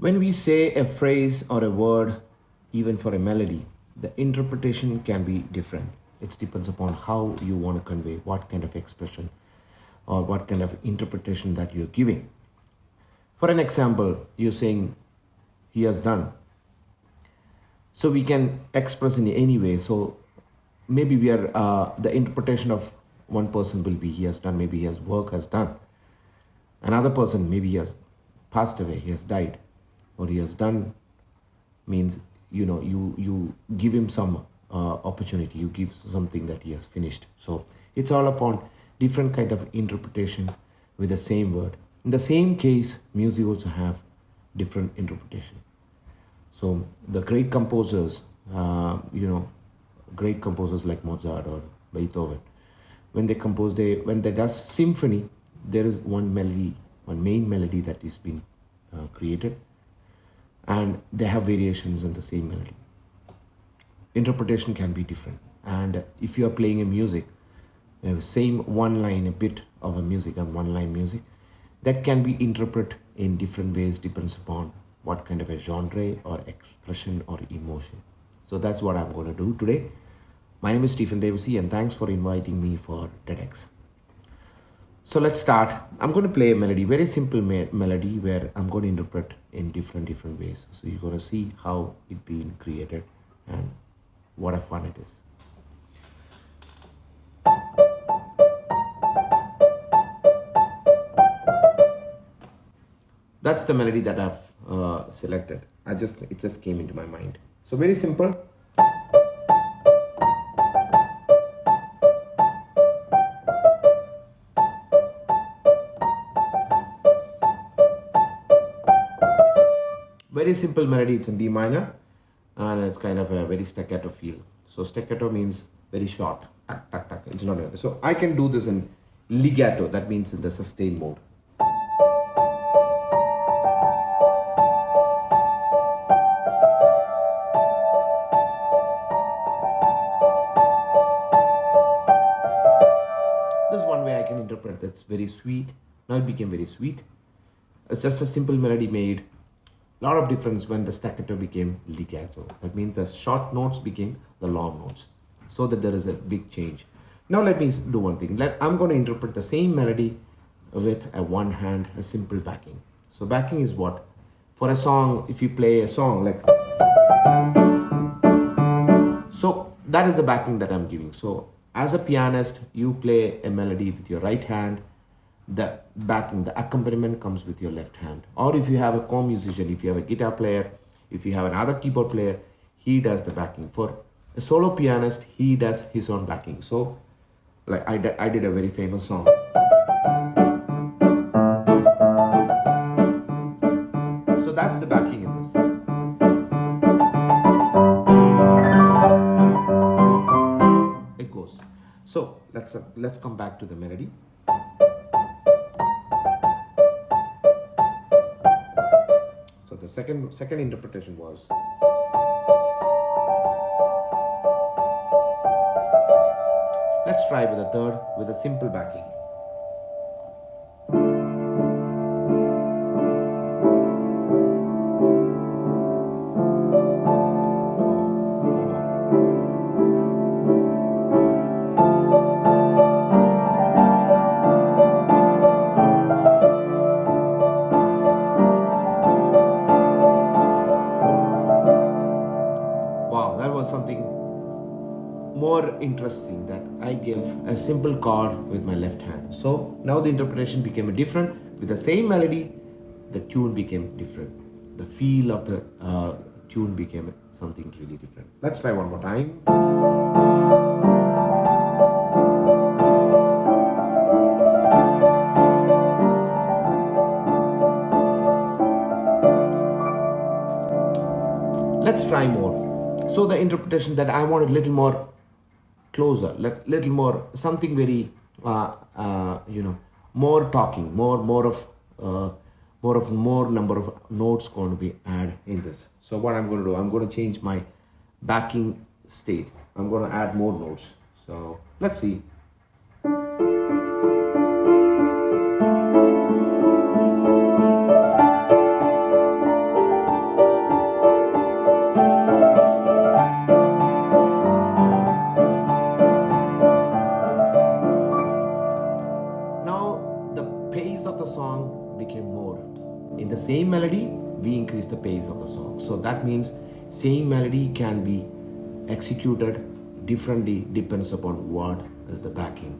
When we say a phrase or a word, even for a melody, the interpretation can be different. It depends upon how you want to convey, what kind of expression or what kind of interpretation that you're giving. For an example, you're saying, he has done. So we can express in any way. So maybe the interpretation of one person will be, he has done, maybe his work has done. Another person, maybe he has passed away, he has died. Or he has done means, you give him some opportunity, you give something that he has finished. So it's all upon different kind of interpretation with the same word. In the same case, music also have different interpretation. So the great composers, great composers like Mozart or Beethoven, when they compose, when they does symphony, there is one melody, one main melody that is being created, and they have variations in the same melody. Interpretation can be different. And if you are playing a music, same one line, a bit of a music and one line music, that can be interpreted in different ways, depends upon what kind of a genre or expression or emotion. So that's what I'm going to do today. My name is Devassy, and thanks for inviting me for TEDx. So let's start. I'm going to play a melody, very simple melody where I'm going to interpret in different ways. So you're going to see how it being created and what a fun it is. That's the melody that I've selected. It just came into my mind. So very simple. Very simple melody. It's in D minor, and it's kind of a very staccato feel. So staccato means very short. Tuck, tuck, tuck. It's not. So I can do this in legato. That means in the sustain mode. This is one way I can interpret. That's very sweet. Now it became very sweet. It's just a simple melody made a lot of difference when the staccato became legato. That means the short notes became the long notes. So that there is a big change. Now let me do one thing. I'm going to interpret the same melody with a one hand, a simple backing. So backing is what? For a song, if you play a song like... So that is the backing that I'm giving. So as a pianist, you play a melody with your right hand. The backing, the accompaniment comes with your left hand. Or if you have a co-musician, if you have a guitar player, if you have another keyboard player, he does the backing. For a solo pianist, he does his own backing. So like I did a very famous song. So that's the backing in this. It goes. So let's come back to the melody. The second interpretation was, let's try with a third with a simple backing. Something more interesting, that I give a simple chord with my left hand. So now the interpretation became different. With the same melody, the tune became different. The feel of the tune became something really different. Let's try one more time. Let's try more. So the interpretation that I wanted a little more closer, little more something very, more talking, more number of notes going to be added in this. So what I'm going to do, I'm going to change my backing state. I'm going to add more notes. So let's see. the same melody, we increase the pace of the song. So that means same melody can be executed differently, depends upon what is the backing,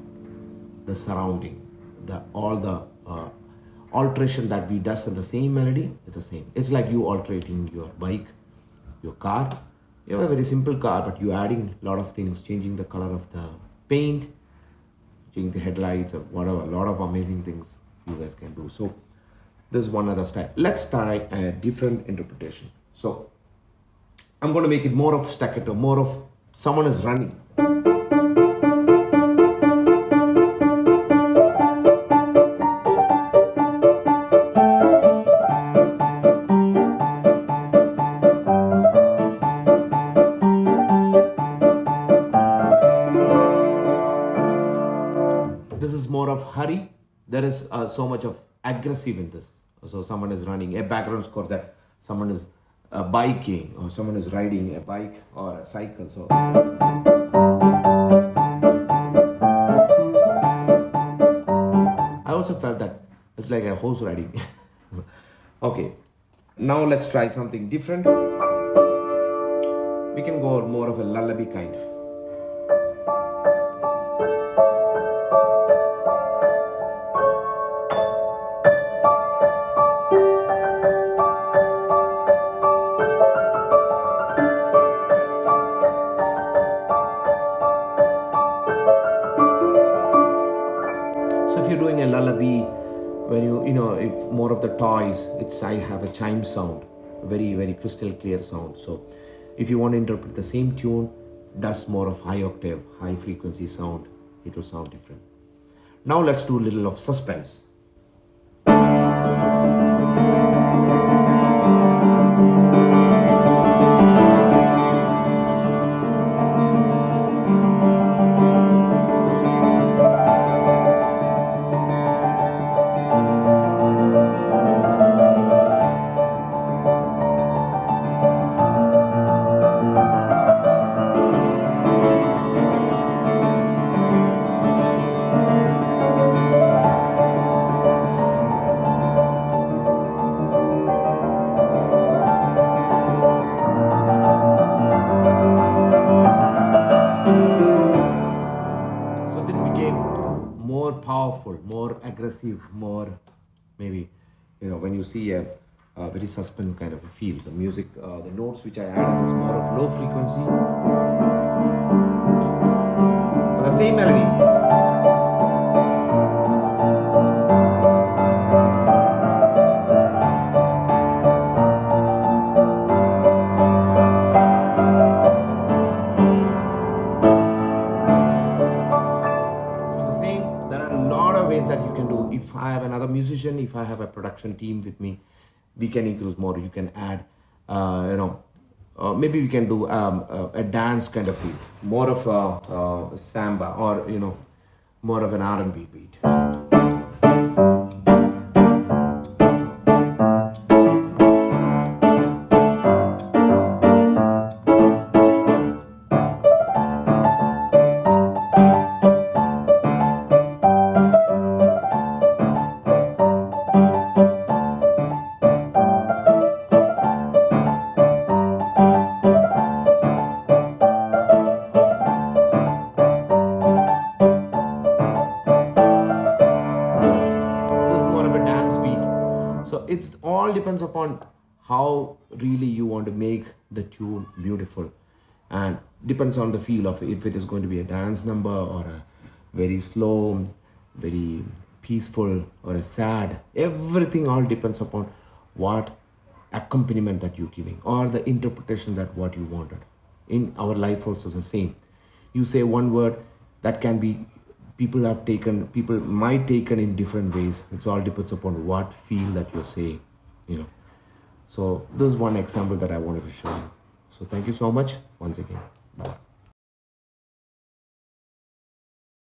the surrounding, all the alteration that we does in the same melody. It's the same. It's like you alterating your bike, your car. You have a very simple car, but you're adding a lot of things, changing the color of the paint, changing the headlights or whatever. A lot of amazing things you guys can do. So this is one other style. Let's try a different interpretation. So I'm going to make it more of staccato, more of someone is running. This is more of hurry. There is so much of aggressive in this. So someone is running, a background score that someone is biking or someone is riding a bike or a cycle. So I also felt that it's like a horse riding. Okay, now let's try something different. We can go more of a lullaby kind. If you're doing a lullaby, when if more of the toys, I have a chime sound, very, very crystal clear sound. So if you want to interpret the same tune, does more of high octave, high frequency sound, it will sound different. Now let's do a little of suspense. More powerful, more aggressive, more maybe, when you see a very suspense kind of a feel. The music, the notes which I added is more of low frequency, but the same melody. That you can do. If I have another musician, if I have a production team with me, we can increase more. You can add, maybe we can do a dance kind of feel, more of a samba or more of an R&B beat. So it's all depends upon how really you want to make the tune beautiful, and depends on the feel of it. If it is going to be a dance number or a very slow, very peaceful or a sad, everything all depends upon what accompaniment that you're giving or the interpretation that what you wanted. In our life also the same. You say one word that can be people might taken in different ways. It all depends upon what feel that you're saying, So this is one example that I wanted to show you. So thank you so much once again. Bye.